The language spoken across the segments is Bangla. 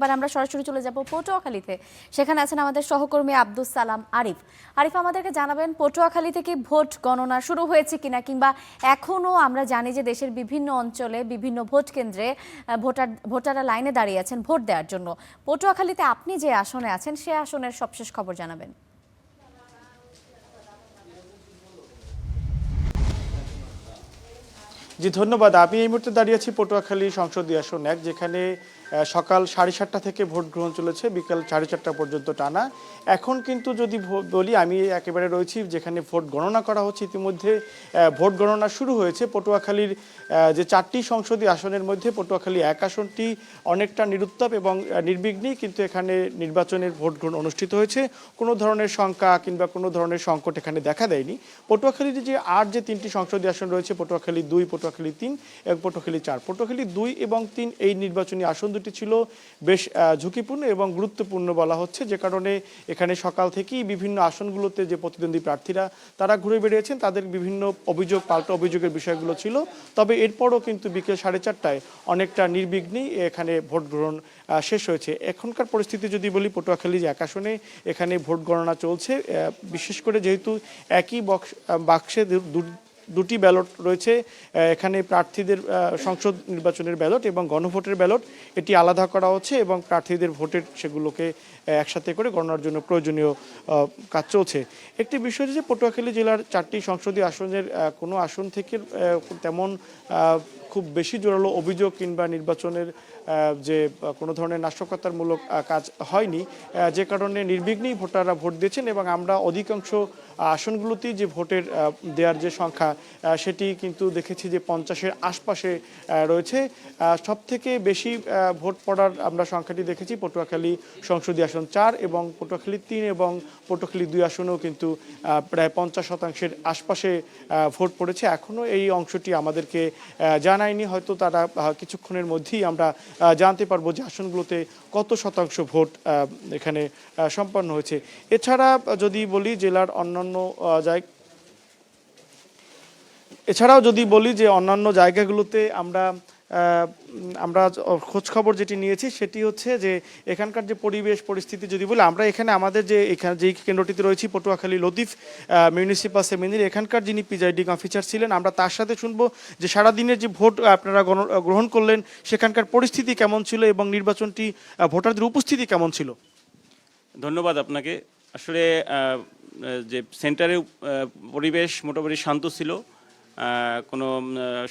এবার আমরা সরাসরি চলে যাব পটুয়াখালীতে। সেখানে আছেন আমাদের সহকর্মী আব্দুস সালাম আরিফ। আরিফ, আমাদেরকে জানাবেন পটুয়াখালী থেকে ভোট গণনা শুরু হয়েছে কিনা, কিংবা এখনো আমরা জানি যে দেশের বিভিন্ন অঞ্চলে বিভিন্ন ভোট কেন্দ্রে ভোটাররা লাইনে দাঁড়িয়ে আছেন ভোট দেওয়ার জন্য। পটুয়াখালীতে আপনি যে আসনে আছেন সে আসনের সবশেষ খবর জানাবেন। জি ধন্যবাদ। আমি এই মুহূর্তে দাঁড়িয়ে আছি পটুয়াখালী সংসদীয় আসন ১, যেখানে সকাল 7:30 থেকে ভোট গ্রহণ চলেছে, বিকাল 4:30 পর্যন্ত টানা। এখন কিন্তু যদি বলি, আমি একেবারে রয়েছি যেখানে ভোট গণনা করা হচ্ছে। ইতিমধ্যে ভোট গণনা শুরু হয়েছে। পটুয়াখালীর যে 4টি সংসদীয় আসনের মধ্যে পটুয়াখালী 1 আসনটি অনেকটা নিরুত্তাপ এবং নির্বিঘ্নেই কিন্তু এখানে নির্বাচনের ভোট গ্রহণ অনুষ্ঠিত হয়েছে। কোনো ধরনের শঙ্কা কিংবা কোনো ধরনের সংকট এখানে দেখা দেয়নি। পটুয়াখালীর যে আর যে 3টি সংসদীয় আসন রয়েছে, পটুয়াখালী 2, পটুয়াখালী 3 এবং পটুয়াখালী 4, পটুয়াখালী 2 এবং 3 এই নির্বাচনী আসন দুটি ছিল বেশ ঝুঁকিপূর্ণ এবং গুরুত্বপূর্ণ বলা হচ্ছে, যে কারণে এখানে সকাল থেকেই বিভিন্ন আসনগুলোতে যে প্রতিদ্বন্দ্বী প্রার্থীরা তারা ঘুরে বেরিয়েছেন, তাদের বিভিন্ন অভিযোগ, পাল্টা অভিযোগের বিষয়গুলো ছিল। তবে এরপরও কিন্তু বিকেল 4:30টায় অনেকটা নির্বিঘ্নেই এখানে ভোট গ্রহণ শেষ হয়েছে। এখনকার পরিস্থিতি যদি বলি, পটুয়াখালী যে 1 আসনে এখানে ভোট গণনা চলছে। বিশেষ করে যেহেতু একই বাক্সে দুটি ব্যালট রয়েছে, এখানে প্রার্থীদের সংসদ নির্বাচনের ব্যালট এবং গণভোটের ব্যালট এটি আলাদা করা হচ্ছে এবং প্রার্থীদের ভোটের সেগুলোকে একসাথে করে গণনার জন্য প্রয়োজনীয় কাজ চলছে। একটি বিষয় যে পটুয়াখালী জেলার 4টি সংসদীয় আসনের কোনো আসন থেকে তেমন খুব বেশি জোরালো অভিযোগ কিংবা নির্বাচনের যে কোনো ধরনের নাশকতামূলক কাজ হয়নি, যে কারণে নির্বিঘ্নেই ভোটাররা ভোট দিয়েছেন এবং আমরা অধিকাংশ আসনগুলোতেই যে ভোটের দেওয়ার যে সংখ্যা সেটি কিন্তু দেখেছি যে 50-এর আশপাশে রয়েছে। সবথেকে বেশি ভোট পড়ার আমরা সংখ্যাটি দেখেছি পটুয়াখালী সংসদীয় আসন 4 এবং পটুয়াখালী 3 এবং পটুয়াখালী 2 আসনেও কিন্তু প্রায় 50% আশপাশে ভোট পড়েছে। এখনও এই অংশটি আমাদেরকে জানায়নি, হয়তো তারা কিছুক্ষণের মধ্যেই আমরা জানতে পারবো যে আসনগুলোতে কত শতাংশ ভোট এখানে সম্পন্ন হয়েছে। এছাড়া যদি বলি জেলার অন্যান্য এছাড়াও যদি বলি যে অন্যান্য জায়গাগুলোতে আমরা খোঁজ খবর যেটি নিয়েছি সেটি হচ্ছে যে এখানকার যে পরিবেশ পরিস্থিতি যদি বলি, আমরা এখানে আমাদের যে এখানে যেই কেন্দ্রটিতে রয়েছি পটুয়াখালী লতিফ মিউনিসিপাল সেমিনারি, এখানকার যিনি প্রিজাইডিং অফিসার ছিলেন, আমরা তার সাথে শুনবো যে সারাদিনের যে ভোট আপনারা গ্রহণ করলেন সেখানকার পরিস্থিতি কেমন ছিল এবং নির্বাচনটি ভোটারদের উপস্থিতি কেমন ছিল। ধন্যবাদ আপনাকে। আসলে যে সেন্টারের পরিবেশ মোটামুটি শান্ত ছিল, কোনো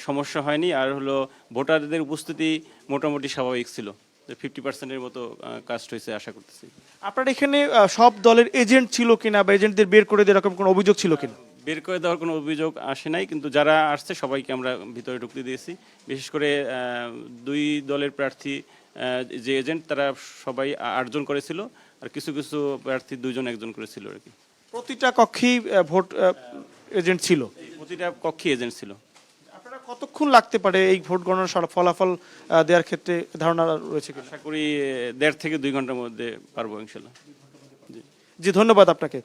সমস্যা হয়নি। আর হলো ভোটারদের উপস্থিতি মোটামুটি স্বাভাবিক ছিল, 50%-এর মতো কাস্ট হয়েছে আশা করতেছি। আপনার এখানে সব দলের এজেন্ট ছিল কিনা বা এজেন্টদের বের করে দেওয়ার এরকম কোনো অভিযোগ ছিল কিনা? বের করে দেওয়ার কোনো অভিযোগ আসে নাই, কিন্তু যারা আসছে সবাইকে আমরা ভিতরে ঢুকতে দিয়েছি। বিশেষ করে 2 দলের প্রার্থী যে এজেন্ট তারা সবাই 8 জন করেছিল, আর কিছু কিছু প্রার্থী 2 জন 1 জন করেছিল আর কি। প্রতিটা কক্ষেই ভোট এজেন্ট ছিল? প্রতিটা কক্ষে এজেন্ট ছিল। আপনারা কতক্ষণ লাগতে পারে এই ভোট গণনার ফলাফল দেওয়ার ক্ষেত্রে ধারণা রয়েছে কিনা? আশা করি 1.5 থেকে 2 ঘন্টার মধ্যে পারবো ইনশাল্লাহ। জি ধন্যবাদ আপনাকে।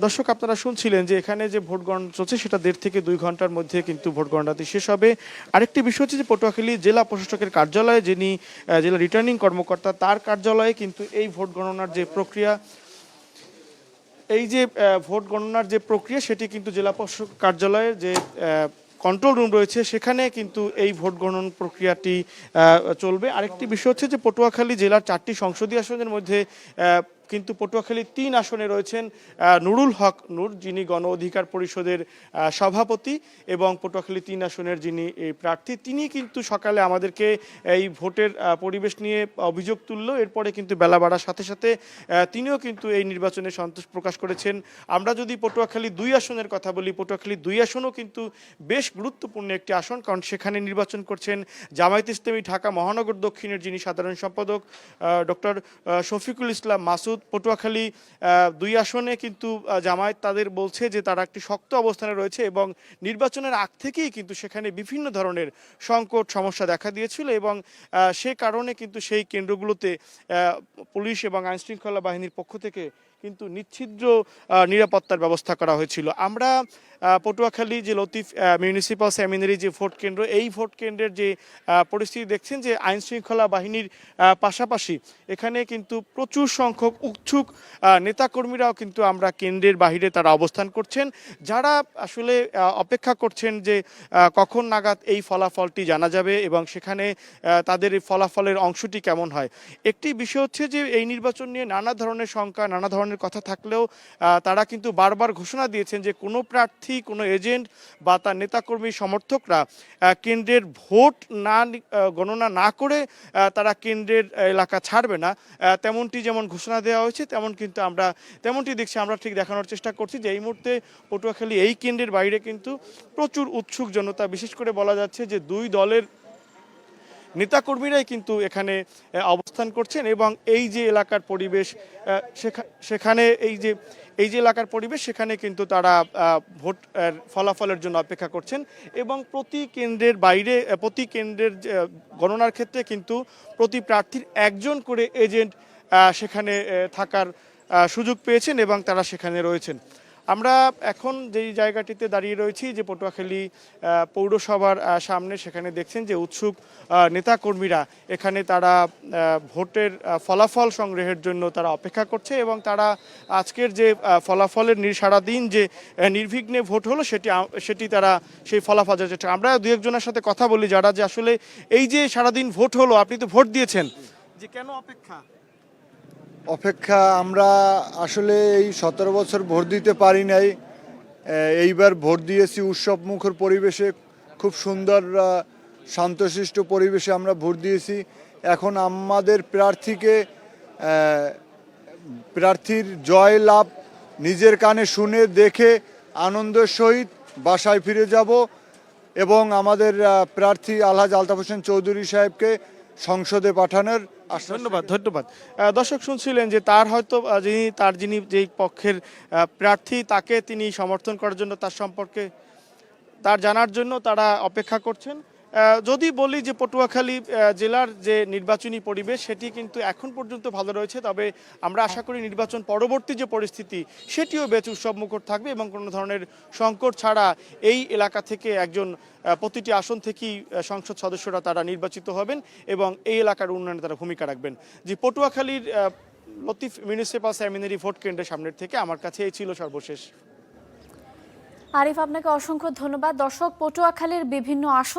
দর্শক, আপনারা শুনছিলেন যে এখানে যে ভোট গণনা চলছে সেটা 1.5 থেকে 2 ঘন্টার মধ্যে কিন্তু ভোট গণনাটি শেষ হবে। আরেকটি বিষয় হচ্ছে যে পটুয়াখালী জেলা প্রশাসকের কার্যালয়ে যিনি জেলা রিটার্নিং কর্মকর্তা, তার কার্যালয়ে কিন্তু এই ভোট গণনার যে প্রক্রিয়া, ভোট গণনার যে প্রক্রিয়া সেটি কিন্তু জেলা প্রশাসক কার্যালয়ের যে কন্ট্রোল রুম রয়েছে সেখানে কিন্তু এই ভোট গণন প্রক্রিয়াটি চলবে। আরেকটি বিষয় হচ্ছে যে পটুয়াখালী জেলার 4টি সংসদীয় আসনের মধ্যে কিন্তু পটুয়াখালী 3 আসনে রয়েছেন নুরুল হক নূর, যিনি গণ অধিকার পরিষদের সভাপতি এবং পটুয়াখালী 3 আসনের যিনি প্রার্থী, তিনি কিন্তু সকালে আমাদেরকে এই ভোটের পরিবেশ নিয়ে অভিযোগ তুললো। এরপরে কিন্তু বেলা বাড়ার সাথে সাথে তিনিও কিন্তু এই নির্বাচনে সন্তোষ প্রকাশ করেছেন। আমরা যদি পটুয়াখালী 2 আসনের কথা বলি, পটুয়াখালী 2 আসনও কিন্তু বেশ গুরুত্বপূর্ণ একটি আসন, কারণ সেখানে নির্বাচন করছেন জামায়াতে ইসলামী ঢাকা মহানগর দক্ষিণের যিনি সাধারণ সম্পাদক ডক্টর শফিকুল ইসলাম মাসুদ। পটুয়াখালী 2 আসনে কিন্তু জামায়াত তাদের বলছে যে তারা একটি শক্ত অবস্থানে রয়েছে এবং নির্বাচনের আগ থেকেই কিন্তু সেখানে বিভিন্ন ধরনের সংকট সমস্যা দেখা দিয়েছিল এবং সে কারণে কিন্তু সেই কেন্দ্রগুলোতে পুলিশ এবং আইনশৃঙ্খলা বাহিনীর পক্ষ থেকে কিন্তু নিচ্ছিদ্র নিরাপত্তার ব্যবস্থা করা হয়েছিল। আমরা পটুয়াখালী যে লতিফ মিউনিসিপ্যাল সেমিনারি যে ভোট কেন্দ্র, এই ভোট কেন্দ্রের যে পরিস্থিতি দেখছেন যে আইন শৃঙ্খলা বাহিনীর পাশাপাশি এখানে কিন্তু প্রচুর সংখ্যক উৎসুক নেতাকর্মীরাও কিন্তু আমরা কেন্দ্রের বাহিরে তারা অবস্থান করছেন, যারা আসলে অপেক্ষা করছেন যে কখন নাগাদ এই ফলাফলটি জানা যাবে এবং সেখানে তাদের এই ফলাফলের অংশটি কেমন হয়। একটি বিষয় হচ্ছে যে এই নির্বাচন নিয়ে নানা ধরনের শঙ্কা, নানা ধরনের কথা থাকলেও তারা কিন্তু বারবার ঘোষণা দিয়েছেন যে কোনো প্রার্থী, কোনো এজেন্ট বা তার নেতাকর্মী সমর্থকরা কেন্দ্রের ভোট গণনা না করে তারা কেন্দ্রের এলাকা ছাড়বে না, তেমনটি যেমন ঘোষণা দেওয়া হয়েছে তেমন কিন্তু আমরা তেমনটি দেখছি। আমরা ঠিক দেখানোর চেষ্টা করছি যে এই মুহূর্তে পটুয়াখালী এই কেন্দ্রের বাইরে কিন্তু প্রচুর উৎসুক জনতা, বিশেষ করে বলা যাচ্ছে যে দুই দলের নেতাকর্মীরাই কিন্তু এখানে অবস্থান করছেন এবং এই যে এলাকার পরিবেশ সেখানে এই যে এলাকার পরিবেশ সেখানে কিন্তু তারা ভোট ফলাফলের জন্য অপেক্ষা করছেন এবং প্রতি কেন্দ্রের বাইরে প্রতি কেন্দ্রের গণনার ক্ষেত্রে কিন্তু প্রতি প্রার্থীর একজন করে এজেন্ট সেখানে থাকার সুযোগ পেয়েছেন এবং তারা সেখানে রয়েছেন। আমরা এখন যেই জায়গাটিতে দাঁড়িয়ে রয়েছি যে পটুয়াখালী পৌরসভার সামনে, সেখানে দেখছেন যে উৎসুক নেতাকর্মীরা এখানে তারা ভোটের ফলাফল সংগ্রহের জন্য তারা অপেক্ষা করছে এবং তারা আজকের যে ফলাফলের সারাদিন যে নির্বিঘ্নে ভোট হলো সেটি তারা সেই ফলাফল যেটা আমরা দু একজনের সাথে কথা বলি যারা যে আসলে এই যে সারাদিন ভোট হলো, আপনি তো ভোট দিয়েছেন, যে কেন অপেক্ষা আমরা আসলে এই 17 বছর ভোট দিতে পারি নাই, এইবার ভোট দিয়েছি উৎসব মুখর পরিবেশে, খুব সুন্দর শান্তশিষ্ট পরিবেশে আমরা ভোট দিয়েছি। এখন আমাদের প্রার্থীর জয় লাভ নিজের কানে শুনে দেখে আনন্দের সহিত বাসায় ফিরে যাব এবং আমাদের প্রার্থী আলহাজ আলতাফ হোসেন চৌধুরী সাহেবকে সংসদে পাঠানোর ধন্যবাদ। দর্শক শুনছিলেন যে তার হয়তো যিনি যেই পক্ষের প্রার্থী তাকে তিনি সমর্থন করার জন্য তার সম্পর্কে তার জানার জন্য তারা অপেক্ষা করছেন। যদি বলি যে পটুয়াখালী জেলার যে নির্বাচনী পরিবেশ সেটি কিন্তু এখন পর্যন্ত ভালো রয়েছে, তবে আমরা আশা করি নির্বাচন পরবর্তী যে পরিস্থিতি সেটিও বেশ উৎসবমুখর থাকবে এবং কোনো ধরনের সংকট ছাড়া এই এলাকা থেকে প্রতিটি আসন থেকেই সংসদ সদস্যরা তারা নির্বাচিত হবেন এবং এই এলাকার উন্নয়নে তারা ভূমিকা রাখবেন। যে পটুয়াখালীর লতিফ মিউনিসিপ্যাল সেমিনারি ভোট কেন্দ্রের সামনের থেকে আমার কাছে এই ছিল সর্বশেষ। আরিফ, আপনাকে অসংখ্য ধন্যবাদ। দর্শক, পটুয়াখালীর বিভিন্ন আসন